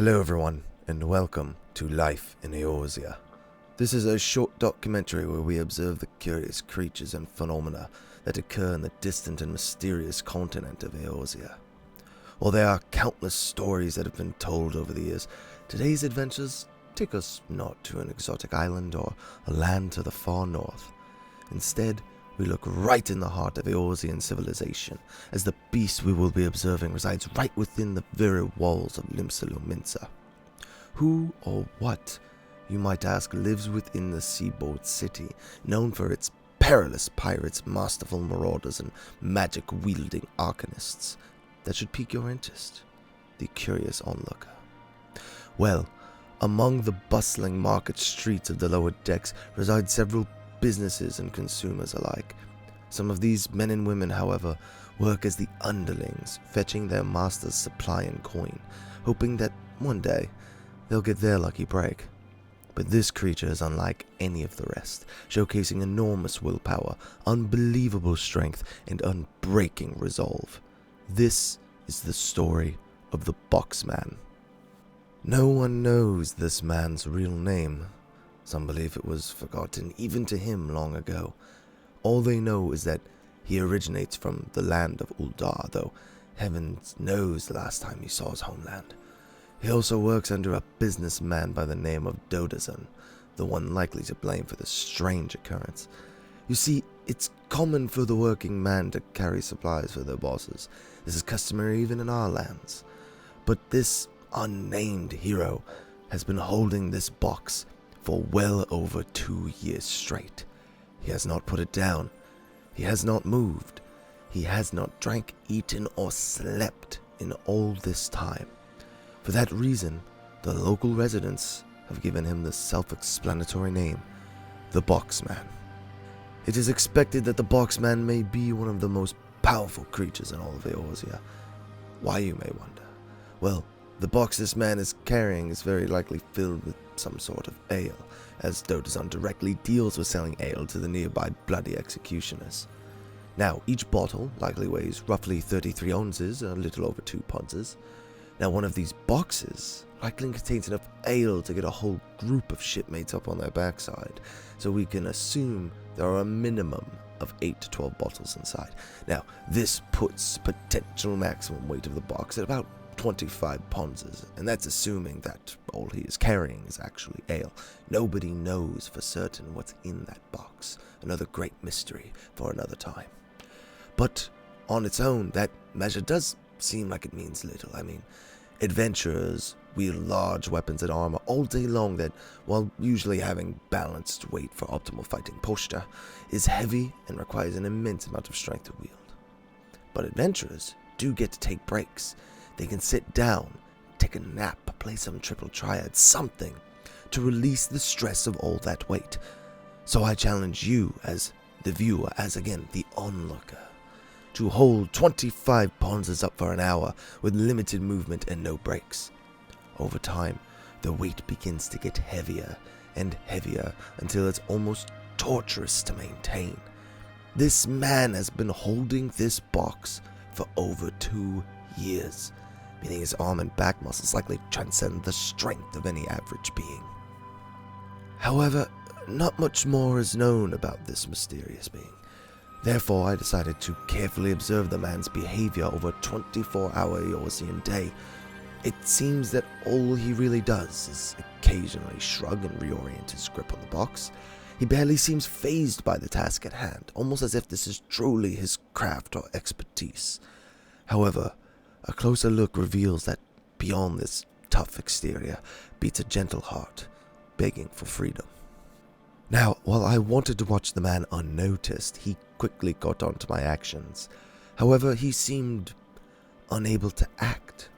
Hello everyone, and welcome to Life in Eorzea. This is a short documentary where we observe the curious creatures and phenomena that occur in the distant and mysterious continent of Eorzea. While there are countless stories that have been told over the years, today's adventures take us not to an exotic island or a land to the far north. Instead, we look right in the heart of Eorzean civilization, as the beast we will be observing resides right within the very walls of Limsa. Who or what, you might ask, lives within the seaboard city, known for its perilous pirates, masterful marauders, and magic-wielding arcanists? That should pique your interest, the curious onlooker. Well, among the bustling market streets of the lower decks reside several businesses and consumers alike. Some of these men and women, however, work as the underlings, fetching their master's supply and coin, hoping that one day they'll get their lucky break. But this creature is unlike any of the rest, showcasing enormous willpower, unbelievable strength, and unbreaking resolve. This is the story of the Boxman. No one knows this man's real name. Some believe it was forgotten even to him long ago. All they know is that he originates from the land of Uldar, though heaven knows the last time he saw his homeland. He also works under a businessman by the name of Dodazan, the one likely to blame for this strange occurrence. You see, it's common for the working man to carry supplies for their bosses. This is customary even in our lands. But this unnamed hero has been holding this box for well over 2 years straight. He has not put it down. He has not moved. He has not drank, eaten, or slept in all this time. For that reason, the local residents have given him the self-explanatory name, the Boxman. It is expected that the Boxman may be one of the most powerful creatures in all of Eorzea. Why, you may wonder? Well, the box this man is carrying is very likely filled with some sort of ale, as Dodazan directly deals with selling ale to the nearby bloody executioners. Now, each bottle likely weighs roughly 33 ounces, a little over 2 punches. Now, one of these boxes likely contains enough ale to get a whole group of shipmates up on their backside, so we can assume there are a minimum of 8 to 12 bottles inside. Now, this puts potential maximum weight of the box at about 25 ponzes, and that's assuming that all he is carrying is actually ale. Nobody knows for certain what's in that box. Another great mystery for another time. But on its own, that measure does seem like it means little. I mean, adventurers wield large weapons and armor all day long that, while usually having balanced weight for optimal fighting posture, is heavy and requires an immense amount of strength to wield. But adventurers do get to take breaks. They can sit down, take a nap, play some triple triad, something to release the stress of all that weight. So I challenge you as the viewer, as again the onlooker, to hold 25 ponzas up for an hour with limited movement and no breaks. Over time, the weight begins to get heavier and heavier until it's almost torturous to maintain. This man has been holding this box for over 2 years, meaning his arm and back muscles likely transcend the strength of any average being. However, not much more is known about this mysterious being. Therefore, I decided to carefully observe the man's behavior over a 24-hour Eorzean day. It seems that all he really does is occasionally shrug and reorient his grip on the box. He barely seems fazed by the task at hand, almost as if this is truly his craft or expertise. However, a closer look reveals that beyond this tough exterior beats a gentle heart, begging for freedom. Now, while I wanted to watch the man unnoticed, he quickly got onto my actions. However, he seemed unable to act.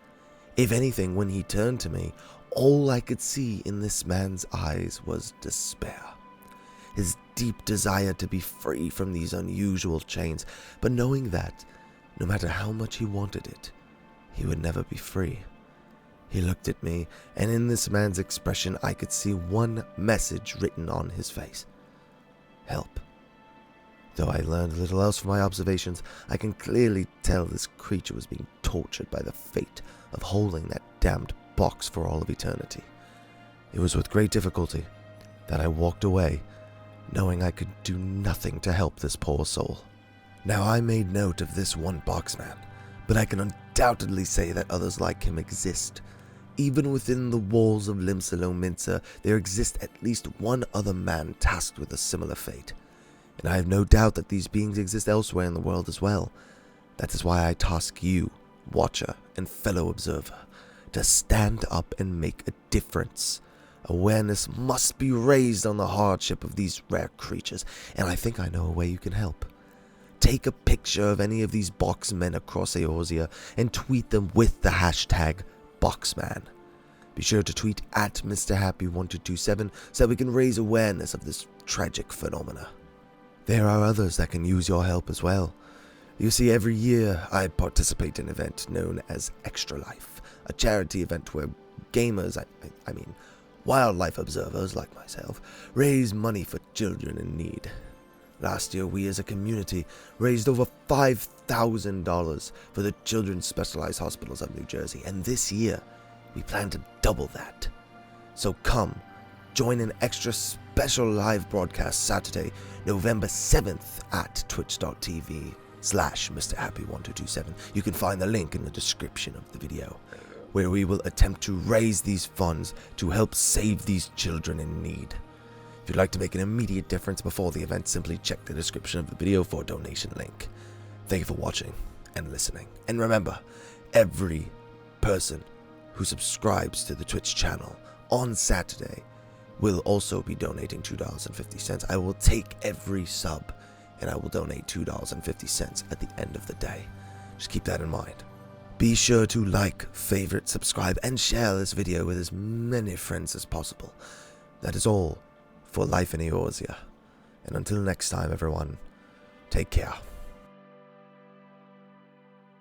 If anything, when he turned to me, all I could see in this man's eyes was despair. His deep desire to be free from these unusual chains, but knowing that, no matter how much he wanted it, he would never be free. He looked at me, and in this man's expression I could see one message written on his face: help. Though I learned little else from my observations, I can clearly tell this creature was being tortured by the fate of holding that damned box for all of eternity. It was with great difficulty that I walked away, knowing I could do nothing to help this poor soul. Now, I made note of this one boxman, but I can undoubtedly say that others like him exist. Even within the walls of Limsa, there exists at least one other man tasked with a similar fate. And I have no doubt that these beings exist elsewhere in the world as well. That is why I task you, watcher and fellow observer, to stand up and make a difference. Awareness must be raised on the hardship of these rare creatures, and I think I know a way you can help. Take a picture of any of these boxmen across Eorzea and tweet them with the hashtag Boxman. Be sure to tweet at Mr. Happy1227 so we can raise awareness of this tragic phenomena. There are others that can use your help as well. You see, every year I participate in an event known as Extra Life, a charity event where gamers, I mean wildlife observers like myself, raise money for children in need. Last year, we as a community raised over $5,000 for the Children's Specialized Hospitals of New Jersey, and this year, we plan to double that. So come, join an extra special live broadcast Saturday, November 7th at twitch.tv/MrHappy1227. You can find the link in the description of the video, where we will attempt to raise these funds to help save these children in need. If you'd like to make an immediate difference before the event, simply check the description of the video for a donation link. Thank you for watching and listening. And remember, every person who subscribes to the Twitch channel on Saturday will also be donating $2.50. I will take every sub and I will donate $2.50 at the end of the day. Just keep that in mind. Be sure to like, favorite, subscribe, and share this video with as many friends as possible. That is all for Life in Eorzea. And until next time, everyone, take care.